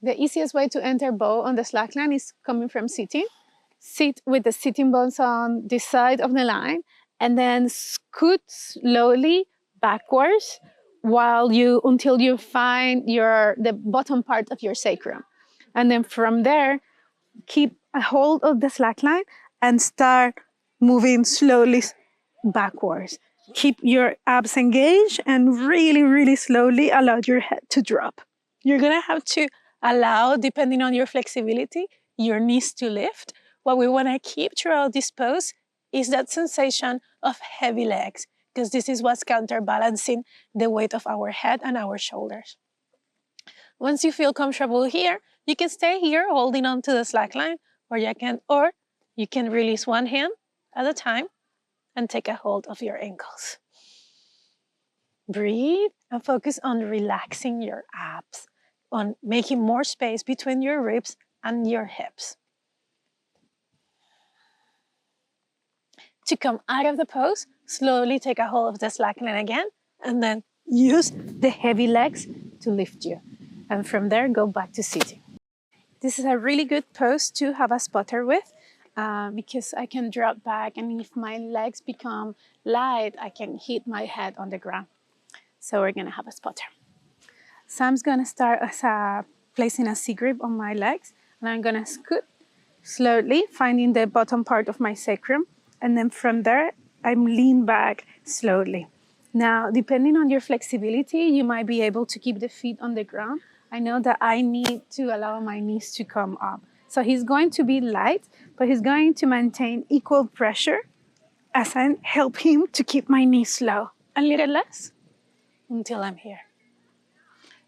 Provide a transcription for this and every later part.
The easiest way to enter bow on the slackline is coming from sitting. Sit with the sitting bones on the side of the line, and then scoot slowly backwards until you find the bottom part of your sacrum. And then from there, keep a hold of the slackline and start moving slowly backwards. Keep your abs engaged and really, really slowly allow your head to drop. You're gonna have to allow, depending on your flexibility, your knees to lift. What we wanna keep throughout this pose is that sensation of heavy legs, because this is what's counterbalancing the weight of our head and our shoulders. Once you feel comfortable here, you can stay here holding on to the slackline, or you can release one hand at a time and take a hold of your ankles. Breathe and focus on relaxing your abs, on making more space between your ribs and your hips. To come out of the pose, slowly take a hold of the slackline again, and then use the heavy legs to lift you. And from there, go back to sitting. This is a really good pose to have a spotter with, because I can drop back, and if my legs become light, I can hit my head on the ground. So we're gonna have a spotter. So I'm gonna start placing a C-grip on my legs, and I'm gonna scoot slowly, finding the bottom part of my sacrum, and then from there, I'm lean back slowly. Now, depending on your flexibility, you might be able to keep the feet on the ground. I know that I need to allow my knees to come up. So he's going to be light, but he's going to maintain equal pressure as I help him to keep my knees low. A little less until I'm here.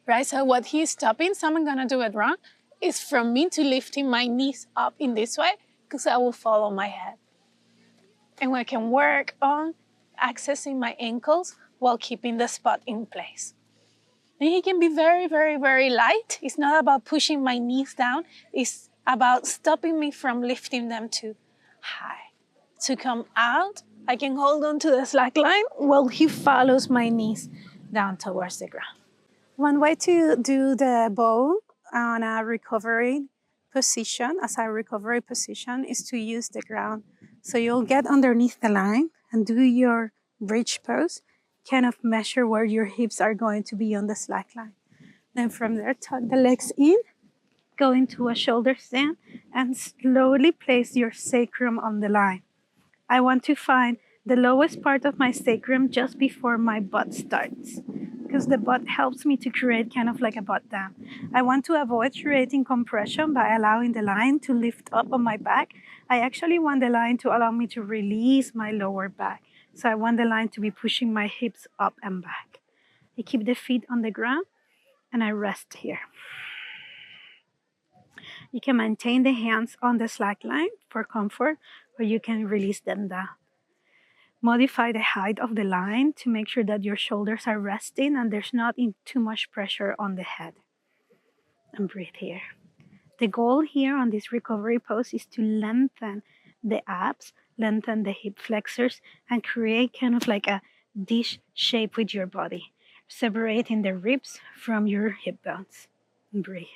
Right, so what he's stopping, so I'm gonna do it wrong, is from me to lifting my knees up in this way, because I will fall on my head. And I can work on accessing my ankles while keeping the spot in place. And he can be very, very, very light. It's not about pushing my knees down. It's about stopping me from lifting them too high. To come out, I can hold on to the slackline while he follows my knees down towards the ground. One way to do the bow on a recovery position, as a recovery position, is to use the ground. So you'll get underneath the line and do your bridge pose, kind of measure where your hips are going to be on the slackline. Then from there, tuck the legs in, go into a shoulder stand, and slowly place your sacrum on the line. I want to find the lowest part of my sacrum just before my butt starts, because the butt helps me to create kind of like a butt down. I want to avoid creating compression by allowing the line to lift up on my back. I actually want the line to allow me to release my lower back. So I want the line to be pushing my hips up and back. I keep the feet on the ground and I rest here. You can maintain the hands on the slack line for comfort, or you can release them down. Modify the height of the line to make sure that your shoulders are resting and there's not too much pressure on the head. And breathe here. The goal here on this recovery pose is to lengthen the abs, lengthen the hip flexors, and create kind of like a dish shape with your body, separating the ribs from your hip bones. And breathe.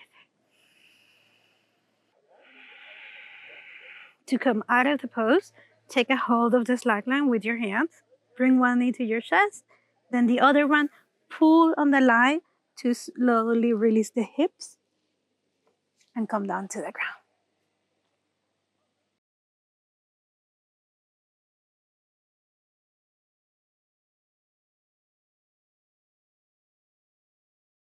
To come out of the pose, take a hold of the slackline with your hands. Bring one knee to your chest, then the other one, pull on the line to slowly release the hips and come down to the ground.